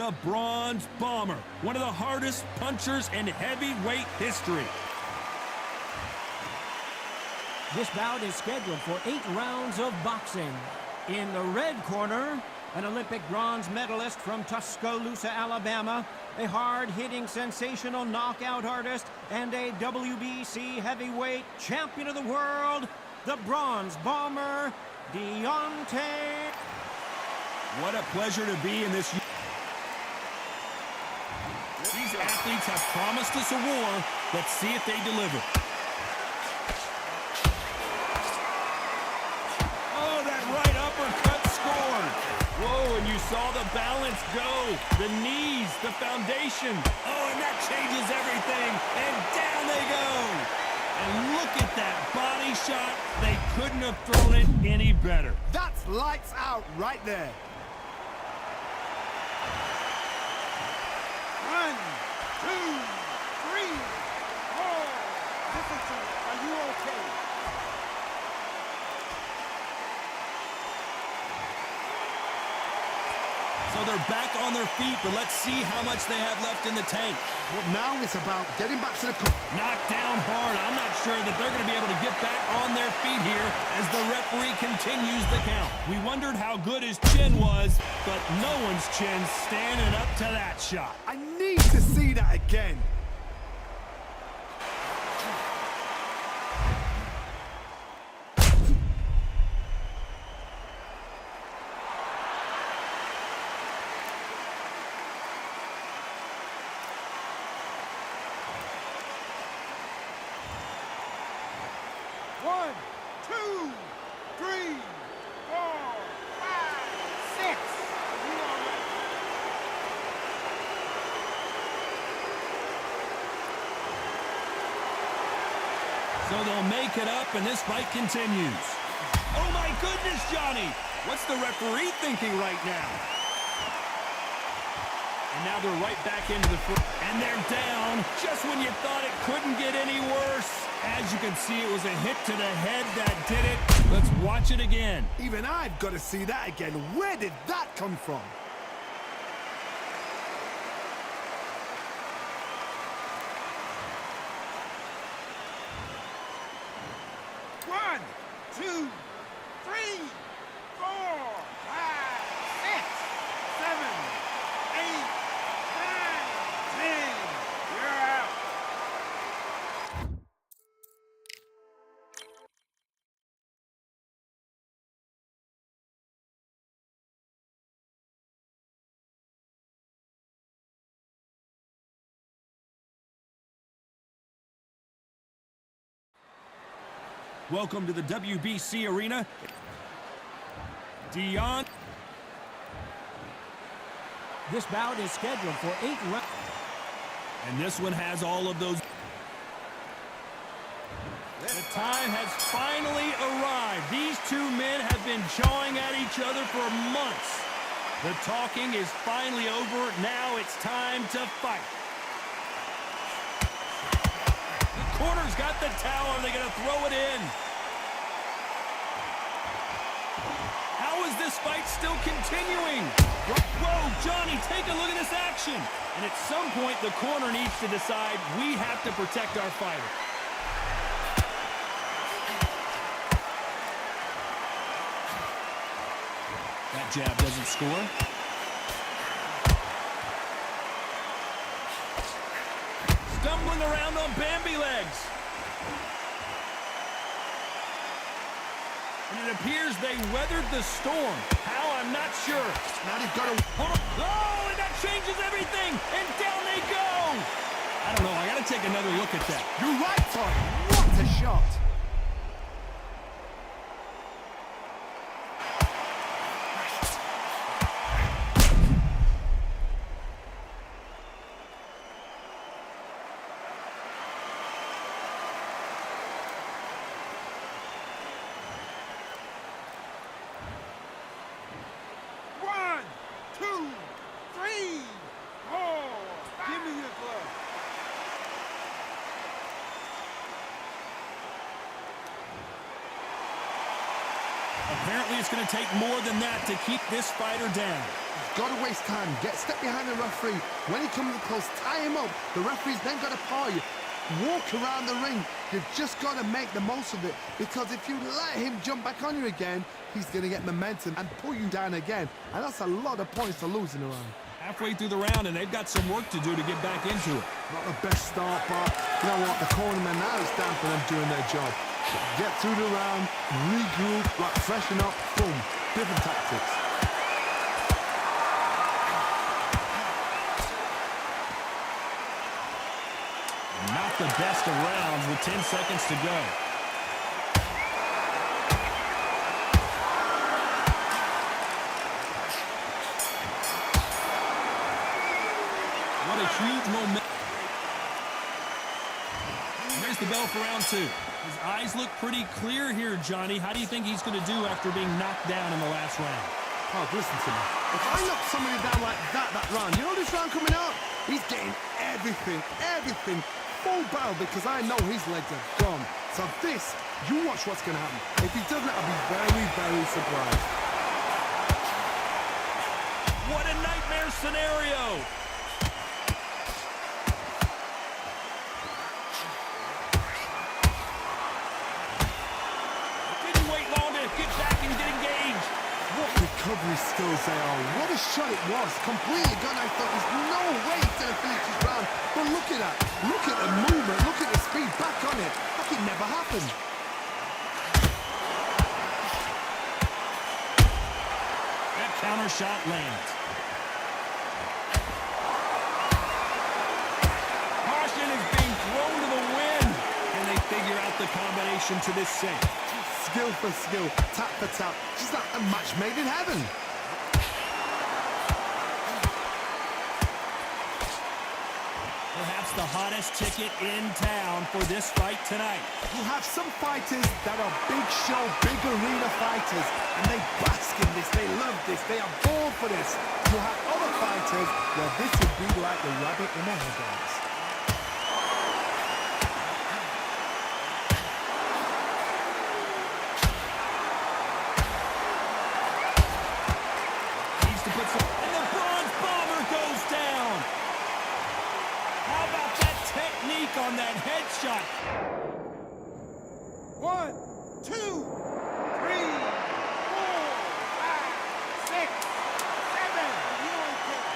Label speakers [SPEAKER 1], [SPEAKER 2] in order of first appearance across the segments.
[SPEAKER 1] the Bronze Bomber, one of the hardest punchers in heavyweight history.
[SPEAKER 2] This bout is scheduled for 8 rounds of boxing. In the red corner, an Olympic bronze medalist from Tuscaloosa, Alabama, a hard-hitting, sensational knockout artist, and a WBC heavyweight champion of the world, the Bronze Bomber, Deontay.
[SPEAKER 1] What a pleasure to be in this. These athletes have promised us a war. Let's see if they deliver. Oh, that right uppercut scored. Whoa, and you saw the balance go. The knees, the foundation. Oh, and that changes everything. And down they go. And look at that body shot. They couldn't have thrown it any better.
[SPEAKER 3] That's lights out right there. 1, 2, 3, 4. Difficult. Are you okay?
[SPEAKER 1] So they're back on their feet, but let's see how much they have left in the tank.
[SPEAKER 3] Well, now it's about getting back to the...
[SPEAKER 1] Knocked down hard. I'm not sure that they're going to be able to get back on their feet here as the referee continues the count. We wondered how good his chin was, but no one's chin's standing up to that shot.
[SPEAKER 3] I need to see that again. One, 2, 3, 4, 5, 6. You all right?
[SPEAKER 1] So they'll make it up, and this fight continues. Oh, my goodness, Johnny. What's the referee thinking right now? And now they're right back into the foot. And they're down just when you thought it couldn't get any worse. As you can see, it was a hit to the head that did it. Let's watch it again.
[SPEAKER 3] Even I've got to see that again. Where did that come from? One, 2, 3, 4, 5, 6, 7, 8, 9, 10. You're out.
[SPEAKER 1] Welcome to the WBC arena.
[SPEAKER 2] This bout is scheduled for 8 rounds.
[SPEAKER 1] And this one has all of those. The time has finally arrived. These two men have been jawing at each other for months. The talking is finally over. Now it's time to fight. The corner's got the towel. Are they going to throw it in? How is this fight still continuing? Whoa, Johnny, take a look at this action. And at some point, the corner needs to decide we have to protect our fighter. That jab doesn't score. Stumbling around on Bambi legs. And it appears they weathered the storm. How, I'm not sure.
[SPEAKER 3] Now they've got to...
[SPEAKER 1] Hold on. Oh, and that changes everything. And down they go. I don't know. I got to take another look at that.
[SPEAKER 3] You're right, Todd. What a shot. One, 2, 3, 4. Give me your glove.
[SPEAKER 1] Apparently, it's going to take more than that to keep this fighter down.
[SPEAKER 3] Got to waste time. Step behind the referee. When he comes close, tie him up. The referee's then got to paw you. Walk around the ring. You've just got to make the most of it, because if you let him jump back on you again, he's going to get momentum and pull you down again. And that's a lot of points to losing around.
[SPEAKER 1] Halfway through the round, and they've got some work to do to get back into it.
[SPEAKER 3] Not the best start, but you know what? The cornerman, now it's down for them doing their job. Get through the round, regroup, freshen up, boom. Different tactics.
[SPEAKER 1] Not the best of rounds with 10 seconds to go. What a huge momentum. There's the bell for round 2. His eyes look pretty clear here, Johnny. How do you think he's going to do after being knocked down in the last round?
[SPEAKER 3] Oh, listen to me. If I knock somebody down like that round, you know this round coming up? He's getting everything, full barrel, because I know his legs are gone. So this, you watch what's going to happen. If he doesn't, I'll be very, very surprised.
[SPEAKER 1] What a nightmare scenario! Didn't wait long to get back and get engaged.
[SPEAKER 3] What recovery skills they are. What a shot it was. Completely gone. I thought there's no way he's going to finish his round. But look at that. Look at the movement. Look at the speed. Back on it. Like it never happened.
[SPEAKER 1] That counter shot lands. Caution is being thrown to the wind. And they figure out the combination to this save.
[SPEAKER 3] Skill for skill, tap for tap, just like a match made in heaven.
[SPEAKER 1] Perhaps the hottest ticket in town for this fight tonight.
[SPEAKER 3] You have some fighters that are big show, big arena fighters, and they bask in this, they love this, they are born for this. You have other fighters where this would be like the rabbit in a headlights.
[SPEAKER 1] And the bronze bomber goes down. How about that technique on that headshot?
[SPEAKER 2] 1, 2, 3, 4, 5, 6, 7. You don't care.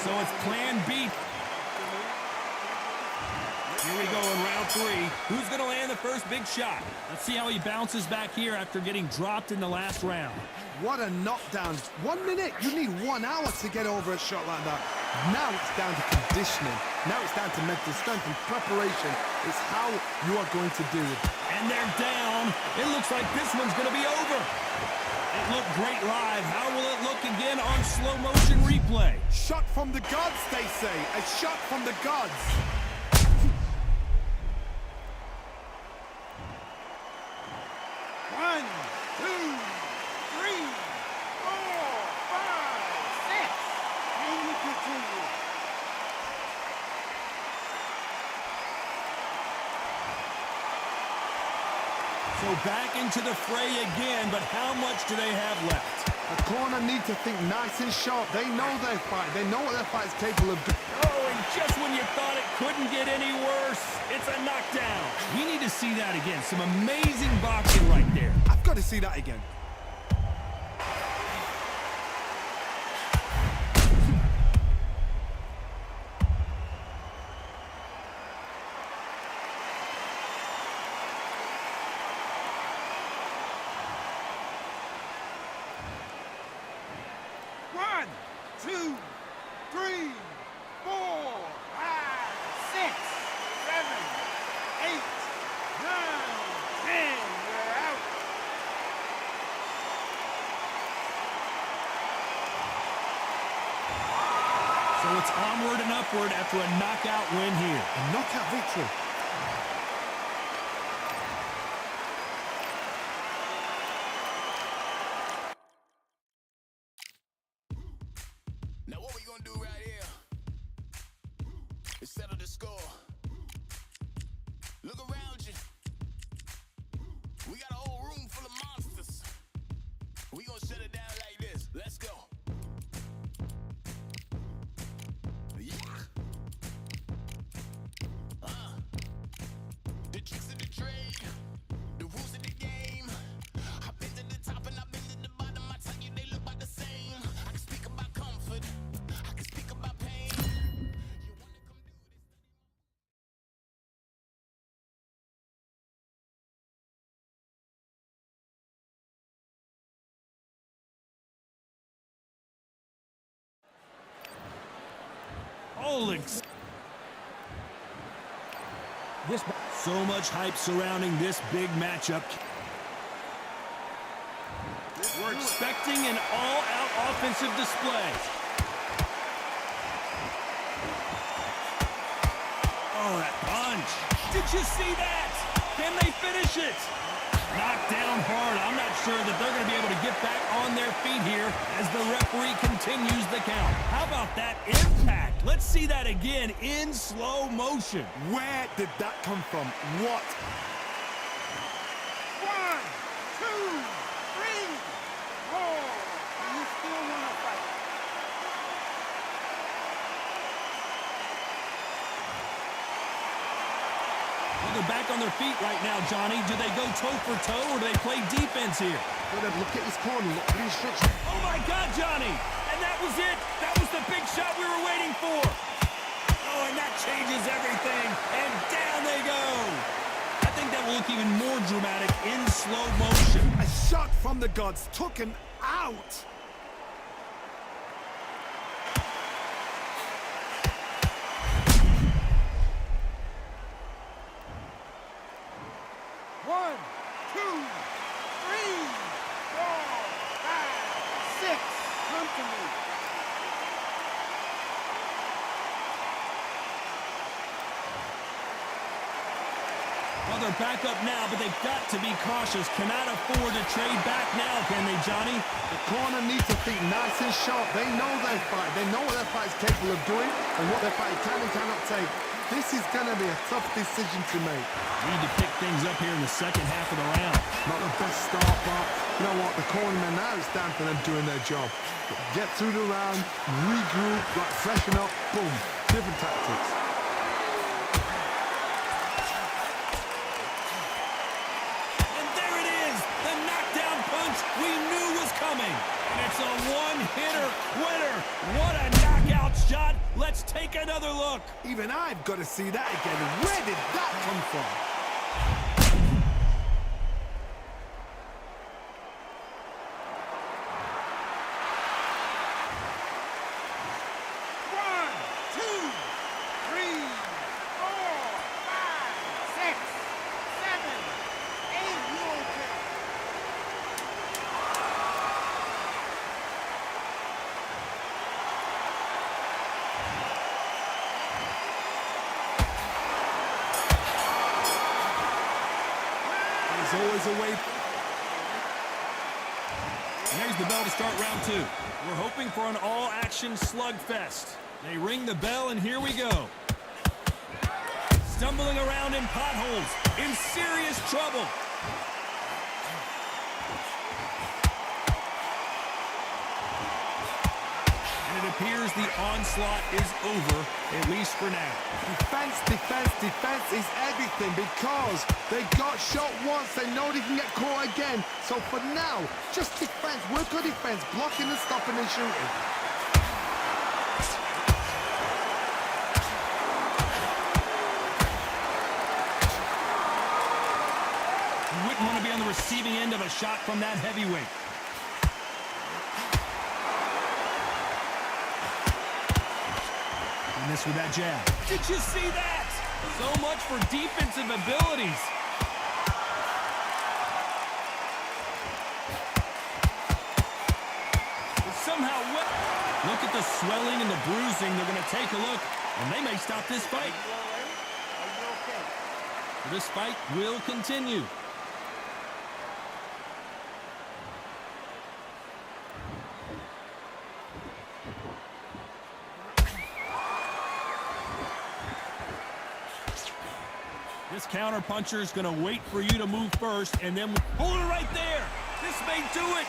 [SPEAKER 1] So it's plan B. Here we go in round 3. Who's going to land the first big shot? Let's see how he bounces back here after getting dropped in the last round.
[SPEAKER 3] What a knockdown. 1 minute, you need 1 hour to get over a shot like that. Now it's down to conditioning. Now it's down to mental strength and preparation. It's how you are going to do it.
[SPEAKER 1] And they're down. It looks like this one's going to be over. It looked great live. How will it look again on slow motion replay?
[SPEAKER 3] Shot from the gods, they say. A shot from the gods.
[SPEAKER 1] So back into the fray again, but how much do they have left?
[SPEAKER 3] The corner need to think nice and sharp. They know their fight. They know what their fight is capable of doing.
[SPEAKER 1] Oh, and just when you thought it couldn't get any worse, it's a knockdown. We need to see that again. Some amazing boxing right there.
[SPEAKER 3] I've got to see that again.
[SPEAKER 2] One, two, three, 4, 5, 6, 7, 8, 9, 10. We're out.
[SPEAKER 1] So it's onward and upward after a knockout win here.
[SPEAKER 3] A knockout victory.
[SPEAKER 4] Now what we gonna do right here? settle the score. Look around you. We got a whole room full of monsters. We gonna shut it down like this. Let's go. Yeah. The tricks of the trade, the rules of the game. I've been to the top and I've been to the bottom. I tell you, they look about the same. I can speak about comfort. I can speak about pain. You wanna come do this?
[SPEAKER 1] Holy. So much hype surrounding this big matchup. We're expecting an all-out offensive display. Oh, that punch. Did you see that? Can they finish it? Knocked down hard. I'm not sure that they're going to be able to get back on their feet here as the referee continues the count. How about that impact? Let's see that again in slow motion.
[SPEAKER 3] Where did that come from? What?
[SPEAKER 5] 1, 2, 3, 4. You still want to fight?
[SPEAKER 1] Well, they're back on their feet right now, Johnny. Do they go toe for toe or do they play defense here?
[SPEAKER 3] Well, then look at his corner. Look at the instructions.
[SPEAKER 1] Oh, my God, Johnny. And that was it. That was the big shot we were waiting for. Oh, and that changes everything. And down they go. I think that will look even more dramatic in slow motion.
[SPEAKER 3] A shot from the gods took him out.
[SPEAKER 5] One, 2, 3, 4, 5, 6. Come to me.
[SPEAKER 1] Well, they're back up now, but they've got to be cautious. Cannot afford to trade back now, can they, Johnny?
[SPEAKER 3] The corner needs to think nice and sharp. They know their fight. They know what their fight is capable of doing and what their fight can and cannot take. This is going to be a tough decision to make.
[SPEAKER 1] Need to pick things up here in the second half of the round.
[SPEAKER 3] Not the best start, but you know what? The cornermen now, it's down to them doing their job. Get through the round, regroup, like freshen up, boom. Different tactics.
[SPEAKER 1] And there it is, the knockdown punch we knew was coming. And it's a one-hitter winner. What a knockout shot. Let's take another look.
[SPEAKER 3] Even I've got to see that again. Where did that come from?
[SPEAKER 5] One, 2, 3, 4, 5, 6, 7, 8. You okay?
[SPEAKER 1] There's always a way. And there's the bell to start round two. We're hoping for an all-action slugfest. They ring the bell, and here we go. Stumbling around in potholes, in serious trouble. And it appears the onslaught is over, at least for now.
[SPEAKER 3] Defense, defense, defense is everything because they got shot once. They know they can get caught again. So for now, just defense. Work on defense. Blocking and stopping and shooting.
[SPEAKER 1] You wouldn't want to be on the receiving end of a shot from that heavyweight. And this with that jab. Did you see that? So much for defensive abilities. Somehow, look at the swelling and the bruising. They're going to take a look, and they may stop this fight.
[SPEAKER 5] Are you okay?
[SPEAKER 1] This fight will continue. This counterpuncher is going to wait for you to move first, and then hold it right there. This may do it.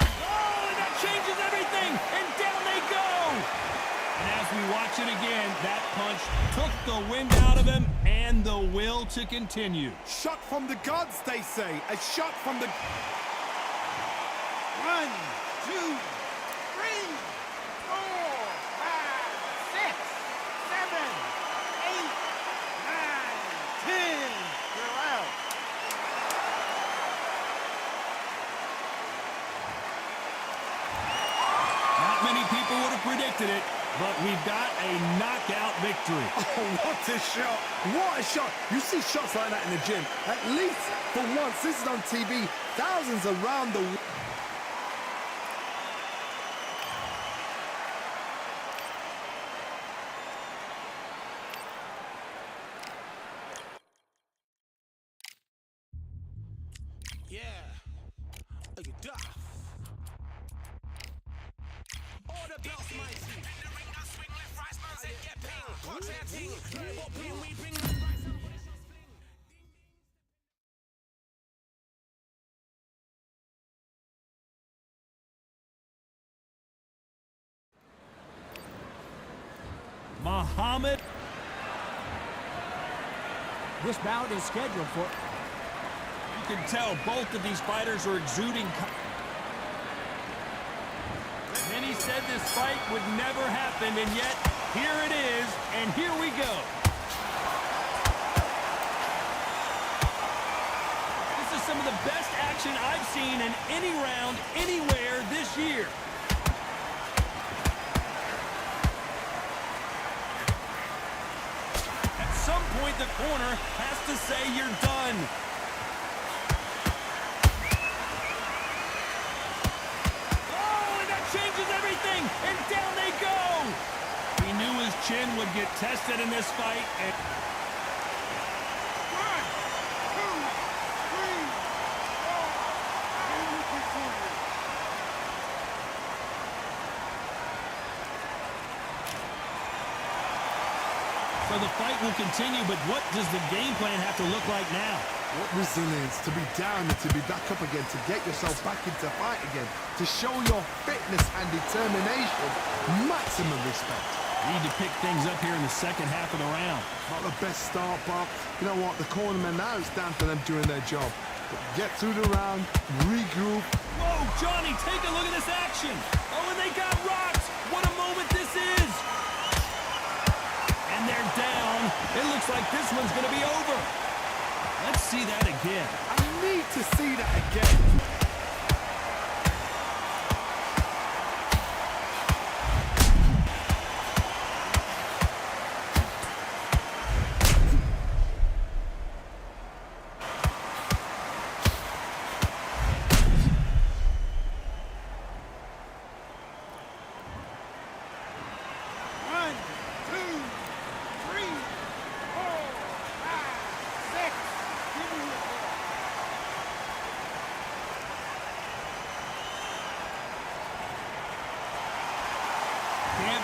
[SPEAKER 1] Oh, and that changes everything, and down they go. And as we watch it again, that punch took the wind out of him and the will to continue.
[SPEAKER 3] Shot from the gods, they say. A shot from the...
[SPEAKER 5] 1, 2, 3, 4, 5, 6, 7, 8, 9, 10. You're out.
[SPEAKER 1] Not many people would have predicted it, but we've got a knockout victory.
[SPEAKER 3] Oh, what a shot. What a shot. You see shots like that in the gym. At least for once, this is on TV. Thousands around the world.
[SPEAKER 4] Yeah. Are you duff? All the belts, my team. In the ring, I swing left, right, spans and get ping. Watch that thing. What ping we bring the right and what is fling.
[SPEAKER 1] Muhammad.
[SPEAKER 2] This bout is scheduled for...
[SPEAKER 1] You can tell both of these fighters are exuding... Many said this fight would never happen, and yet here it is, and here we go. This is some of the best action I've seen in any round, anywhere this year. At some point, the corner has to say you're done. Changes everything, and down they go. He knew his chin would get tested in this fight.
[SPEAKER 5] 1,
[SPEAKER 1] And
[SPEAKER 5] 2, 3, 4.
[SPEAKER 1] so the fight will continue, but what does the game plan have to look like now?
[SPEAKER 3] What resilience to be down and to be back up again, to get yourself back into fight again, to show your fitness and determination. Maximum respect.
[SPEAKER 1] Need to pick things up here in the second half of the round.
[SPEAKER 3] Not the best start, but you know what? The cornermen now, it's down to them doing their job. Get through the round, regroup.
[SPEAKER 1] Whoa, Johnny, take a look at this action. Oh, and they got rocked. What a moment this is. And they're down. It looks like this one's going to be over. Let's see that again.
[SPEAKER 3] I need to see that again.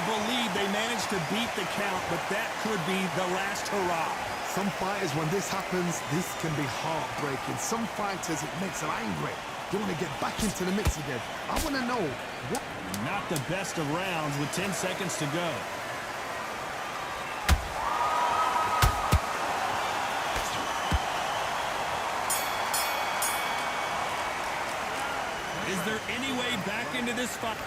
[SPEAKER 1] Believe they managed to beat the count, but that could be the last hurrah.
[SPEAKER 3] Some fighters, when this happens, this can be heartbreaking. Some fighters, it makes them angry. They want to get back into the mix again. I want to know what...
[SPEAKER 1] Not the best of rounds with 10 seconds to go. Is there any way back into this fight?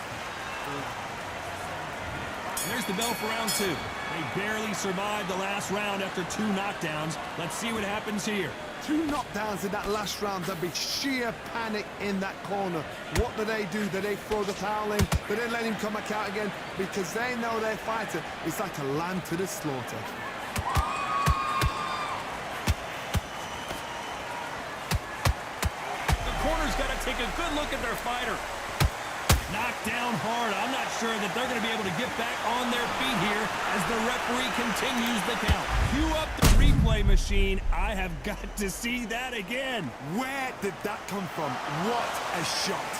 [SPEAKER 1] There's the bell for round 2. They barely survived the last round after 2 knockdowns. Let's see what happens here.
[SPEAKER 3] 2 knockdowns in that last round. There'd be sheer panic in that corner. What do? Do they throw the towel in? Do they let him come back out again? Because they know their fighter is like a lamb to the slaughter.
[SPEAKER 1] The corner's got to take a good look at their fighter. Knocked down hard. I'm not sure that they're going to be able to get back on their feet here as the referee continues the count. Cue up the replay machine. I have got to see that again.
[SPEAKER 3] Where did that come from? What a shot.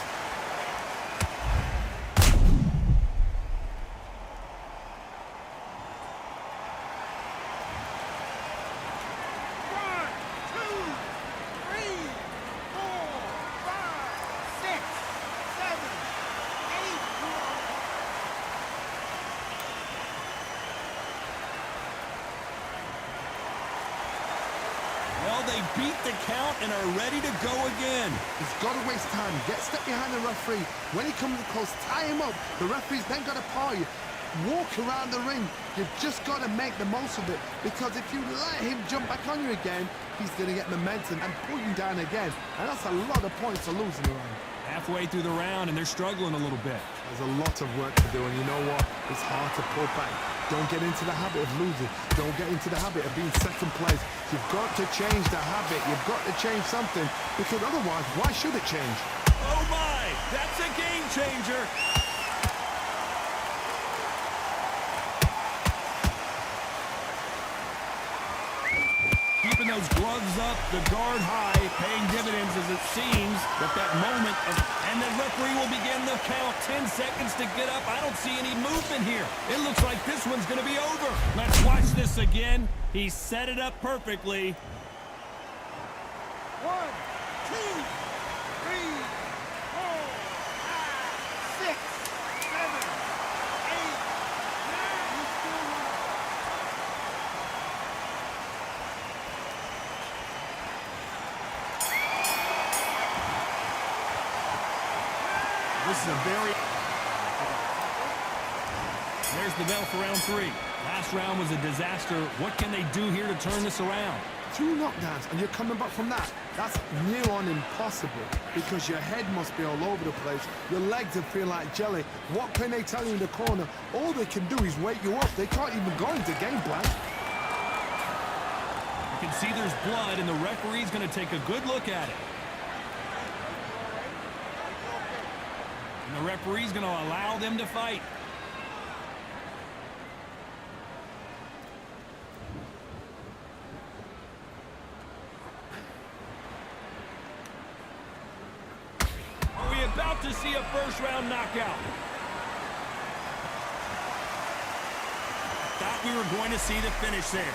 [SPEAKER 1] beat the count and are ready to go again.
[SPEAKER 3] He's got to waste time. Get step behind the referee. When he comes close, tie him up. The referee's then got to paw you. Walk around the ring. You've just got to make the most of it, because if you let him jump back on you again, he's going to get momentum and pull you down again. And that's a lot of points to lose in the round.
[SPEAKER 1] Halfway through the round, and they're struggling a little bit.
[SPEAKER 3] There's a lot of work to do, and you know what? It's hard to pull back. Don't get into the habit of losing. Don't get into the habit of being second place. You've got to change the habit. You've got to change something, because otherwise, why should it change?
[SPEAKER 1] Oh my, that's a game changer. Keeping those gloves up, the guard high, paying dividends as it seems that moment and the referee will begin the count. 10 seconds to get up. I don't see any movement here. It looks like this one's going to be over. Let's watch this again. He set it up perfectly.
[SPEAKER 5] 1, 2, 3, 4, 5, 6, 7, 8, 9. You still win.
[SPEAKER 1] This is a very... There's the bell for round 3. Last round was a disaster. What can they do here to turn this around?
[SPEAKER 3] 2 knockdowns, and you're coming back from that. That's near on impossible, because your head must be all over the place. Your legs will feel like jelly. What can they tell you in the corner? All they can do is wake you up. They can't even go into game plan.
[SPEAKER 1] You can see there's blood, and the referee's going to take a good look at it. And the referee's going to allow them to fight. Are we about to see a first-round knockout? Thought we were going to see the finish there.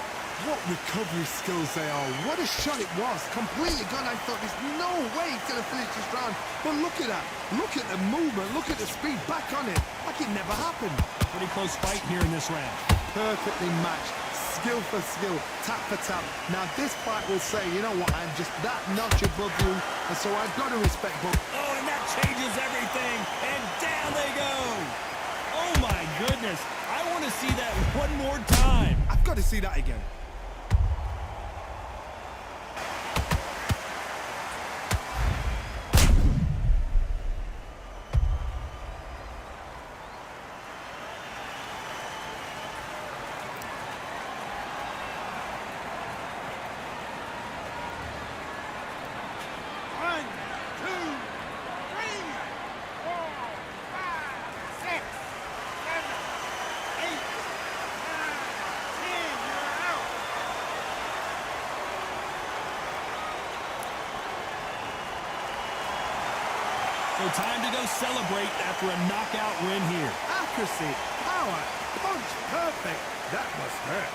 [SPEAKER 3] What recovery skills they are. What a shot it was. Completely gone. I thought there's no way he's going to finish this round. But look at that. Look at the movement. Look at the speed. Back on it. Like it never happened.
[SPEAKER 1] Pretty close fight here in this round.
[SPEAKER 3] Perfectly matched. Skill for skill. Tap for tap. Now this fight will say, you know what, I'm just that notch above you. And so I've got to respect both.
[SPEAKER 1] Oh, and that changes everything. And down they go. Oh, my goodness. I want to see that one more time.
[SPEAKER 3] I've got to see that again.
[SPEAKER 1] So time to go celebrate after a knockout win here.
[SPEAKER 3] Accuracy, power, punch, perfect. That must hurt.